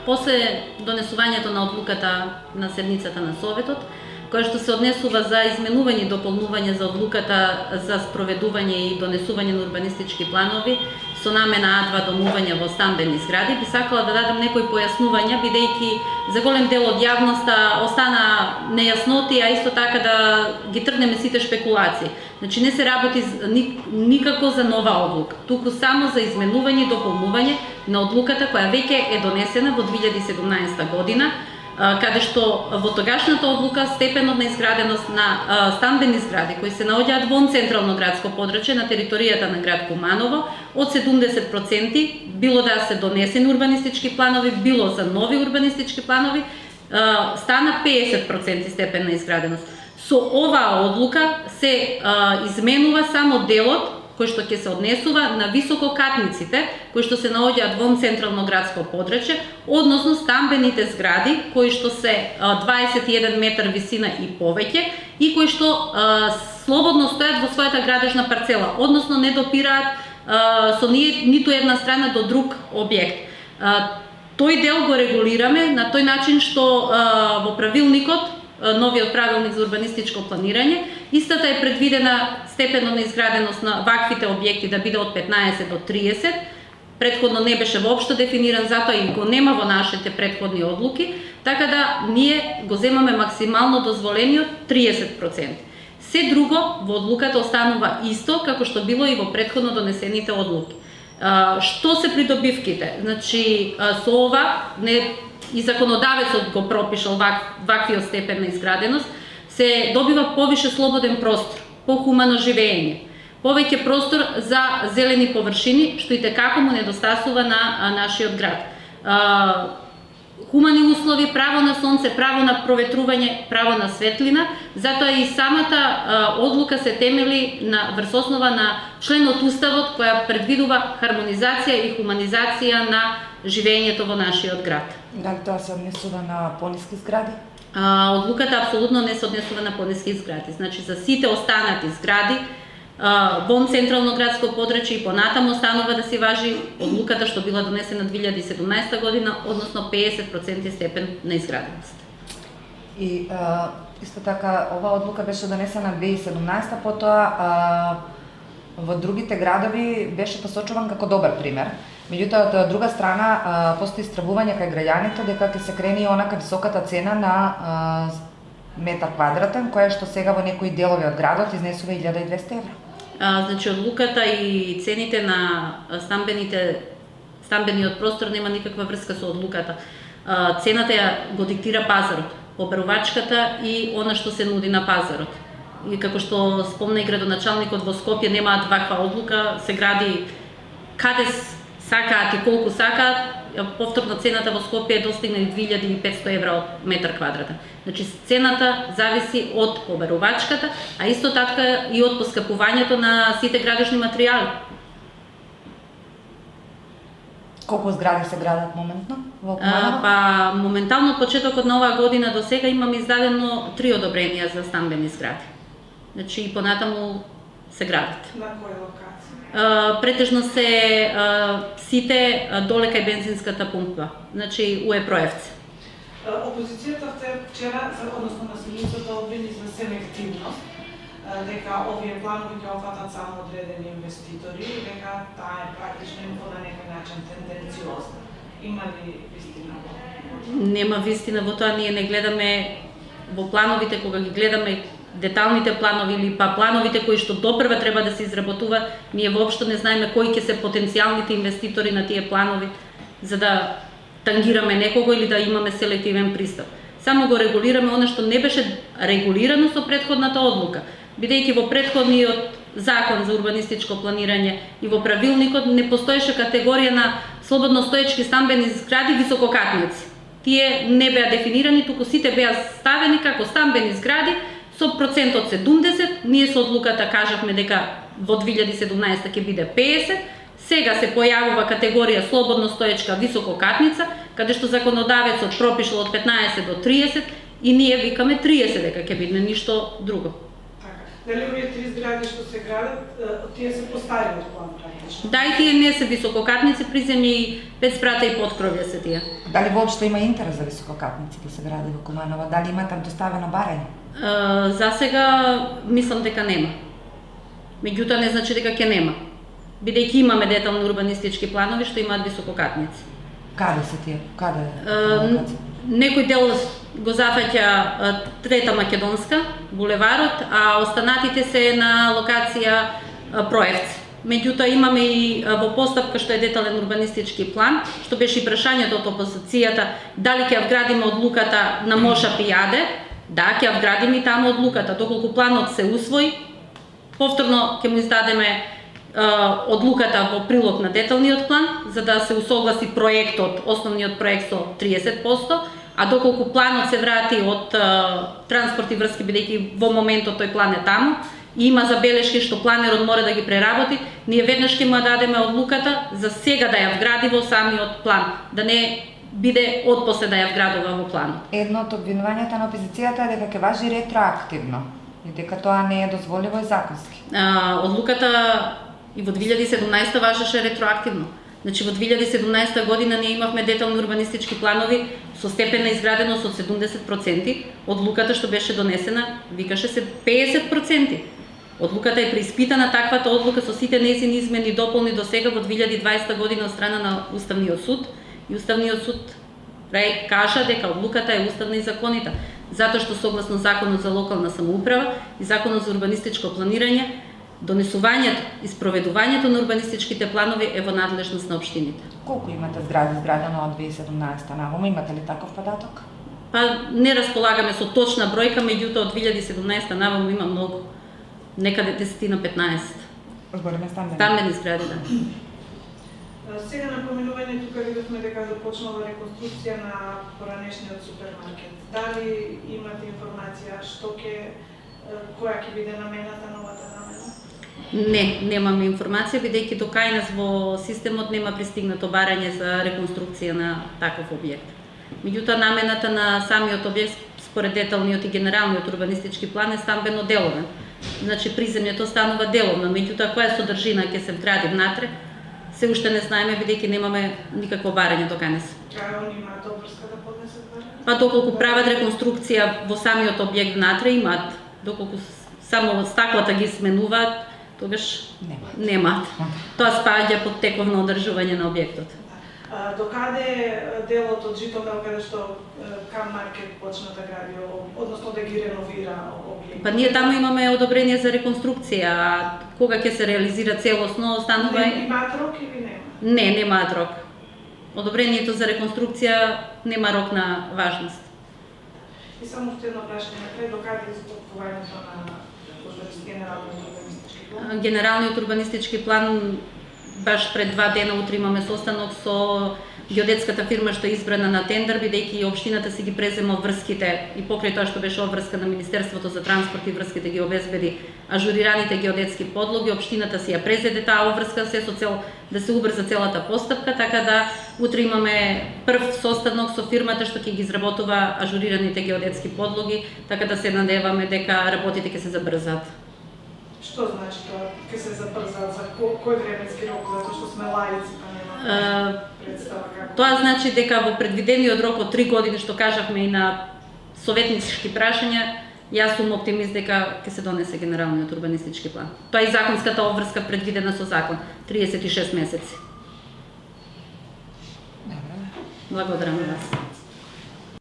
После донесувањето на одлуката на седницата на Советот, која што се однесува за изменување и дополнување за одлуката за спроведување и донесување на урбанистички планови со намена А2 домување во стамбени згради, би сакала да дадам некои појаснувања, бидејќи за голем дел од јавноста остана нејасноти, а исто така да ги тргнеме сите шпекулации. Значи не се работи никако за нова одлука, туку само за изменување и дополнување на одлуката која веќе е донесена во 2017 година, каде што во тогашната одлука степенот на изграденост на стамбени згради кои се наоѓаат вон централно градско подрачје на територијата на град Куманово од 70%, било да се донесени урбанистички планови, било за нови урбанистички планови, стана 50% степен на изграденост. Со оваа одлука се изменува само делот кој што ќе се однесува на висококатниците, кои што се наоѓаат вон централно градско подрачје, односно стамбените згради кои што се 21 метар висина и повеќе и кои што слободно стојат во својата градежна парцела, односно не допираат со ниту една страна до друг објект. Тој дел го регулираме на тој начин што во правилникот, новиот правилник за урбанистичко планирање, истата е предвидена степено на изграденост на ваквите објекти да биде од 15 до 30, претходно не беше воопшто дефиниран, затоа и го нема во нашите претходни одлуки, така да ние го земаме максимално дозволениот 30%. Се друго во одлуката останува исто како што било и во претходно донесените одлуки. Што се придобивките? Значи, со ова и законодавецот го пропишал ваквиот степен на изграденост, се добива повише слободен простор, похумано живење, повеќе простор за зелени површини, што и текако му недостасува на нашиот град. Хумани услови, право на сонце, право на проветрување, право на светлина, затоа и самата одлука се темели врз основа на член од Уставот која предвидува хармонизација и хуманизација на живењето во нашиот град. Дали тоа се однесува на пониски згради? Одлуката апсолутно не се однесува на пониски згради. Значи за сите останати згради вон централно градско подрачје и понатаму останува да си важи одлуката што била донесена 2017 година, односно 50% степен на изграденост. И исто така оваа одлука беше донесена 2017, потоа во другите градови беше посочуван како добар пример. Меѓутоа, од друга страна, постои стравување кај граѓаните дека ќе се крени онака високата цена на метар квадратен, која што сега во некои делови од градот изнесува 1200 евра. Значи, одлуката и цените на стамбениот простор нема никаква врска со одлуката. Цената ја го диктира пазарот, обрувачката и она што се нуди на пазарот. И како што спомна и градоначалникот, во Скопје немаат ваква одлука, се гради каде сакаат и колку сакаат. Повторно цената во Скопје достигна 2500 евра од метар квадратен. Значи цената зависи од оберувачката, а исто така и од поскапувањето на сите градежни материјали. Колку згради се градат моментно во Куманово? Моментално од почетокот на оваа година до сега имаме издадено 3 одобренија за стамбени згради. Значи и понатаму се градат. На која локација? Претежно се сите доле кај бензинската пумпа, значи у Епроевце. Опозицијата вчера, односно на седницата, обвини за селективност, дека овие планови ќе опфатат само одредени инвеститори, дека таа е практично на некој начин тенденциозна. Има ли вистина во тоа? Нема вистина во тоа, ние не гледаме во плановите, кога ги гледаме деталните планови или плановите кои што допрва треба да се изработува, ние воопшто не знаеме кои ќе се потенцијалните инвеститори на тие планови за да тангираме некого или да имаме селективен пристап. Само го регулираме она што не беше регулирано со претходната одлука, бидејќи во претходниот закон за урбанистичко планирање и во правилникот не постоеше категорија на слободно стоечки стамбени згради висококатници. Тие не беа дефинирани, туку сите беа ставени како стамбени згради со процентот 70, ние со одлуката кажавме дека во 2017 ќе биде 50, сега се појавува категорија слободно стоечка висококатница, каде што законодавецот пропишал од 15 до 30 и ние викаме 30 дека ќе биде, ништо друго. Така. Дали овие 3 згради што се градат, тие се постари од план практично? Да, и тие не се висококатници, приземји и 5 спрата и подкровја се тие. Дали воопшто има интерес за висококатници да се гради во Куманово? Дали има там доставено барање? За сега мислам дека нема. Меѓутоа не значи дека ќе нема. Бидејќи имаме детални урбанистички планови што имаат висококатници. Каде се тие? Каде? Некој дел го зафаќа Трета Македонска, булеварот, а останатите се на локација Проевци. Меѓутоа имаме и во постапка што е детален урбанистички план, што беше и прашањето од опозицијата, дали ќе ја вградиме одлуката на Моша Пијаде. Да, ќе ја вградиме и таму одлуката. Доколку планот се усвои, повторно ќе му издадеме одлуката во прилог на деталниот план, за да се усогласи проектот, основниот проект со 30%, а доколку планот се врати од транспорт и врски, бидејќи во моментот тој план е таму, и има забелешки што планерот мора да ги преработи, ние веднаш ќе му дадеме одлуката за сега да ја вгради во самиот план, да не биде отпосле да ја вградува во планот. Едно од обвинувањата на опозицијата е дека ќе важи ретроактивно и дека тоа не е дозволиво и законски. Одлуката и во 2017 важеше ретроактивно. Значи во 2017 година ние имавме детални урбанистички планови со степен на изграденост од 70%, одлуката што беше донесена викаше се 50%. Одлуката е преиспитана, таквата одлука со сите нејзини измени и дополни до сега во 2020 година од страна на Уставниот суд, и Уставниот суд кажа дека одлуката е уставна и законита, затоа што согласно Законот за локална самоуправа и Законот за урбанистичко планирање, донесувањето и спроведувањето на урбанистичките планови е во надлежност на општините. Колку имате згради изградено од 2017 наваму? Имате ли таков податок? Па не располагаме со точна бројка, меѓутоа од 2017 наваму има многу. Некаде 10 на 15. Збориме стамбени згради, да. Сега на поминување тука видовме дека започнала реконструкција на поранешниот супермаркет. Дали имате информација која ќе биде намената, новата намена? Не, немаме информација, бидејќи до кај нас во системот нема пристигнато барање за реконструкција на таков објект. Меѓутоа намената на самиот објект според деталниот и генералниот урбанистички план е стамбено деловен. Значи приземјето станува деловно, меѓутоа која содржина ќе се вгради внатре, се уште не знаеме, бидејќи немаме никакво барање до кај нас. Они имаат обврска да поднесат барање? Па доколку прават реконструкција во самиот објект внатре имаат, доколку само стаклата ги сменуваат, тогаш немаат. Тоа спаѓа под тековно одржување на објектот. Докаде делот од Житомир каде што Кам Маркет почна да гради, односно да ги реновира објект? Па ние таму имаме одобрение за реконструкција, а кога ќе се реализира целосно останува... Имаат рок или нема? Не, немаат рок. Одобрението за реконструкција нема рок на важност. И само уште едно прашање, напред докаде изготвувањето на генералниот урбанистички план? Генералниот урбанистички план баш пред 2 дена утре имаме состанок со геодетската фирма што е избрана на тендер, бидејќи општината си ги презема врските и покрај тоа што беше обврска на Министерството за транспорт и врските ги обезбеди ажурираните геодетски подлоги, општината си ја презеде таа обврска се со цел да се убрза целата постапка, така да утре имаме прв состанок со фирмата што ќе ги изработува ажурираните геодетски подлоги, така да се надеваме дека работите ќе се забрзат. Што значи тоа ќе се забрзат, за кој временски рок, затоа што сме лаици, па нема представа како? Тоа значи дека во предвидениот рок од 3 години што кажавме и на советнички прашања, јас сум оптимист дека ќе се донесе генералниот урбанистички план. Тоа и законската обврска предвидена со закон, 36 месеци. Добре. Благодарам на вас.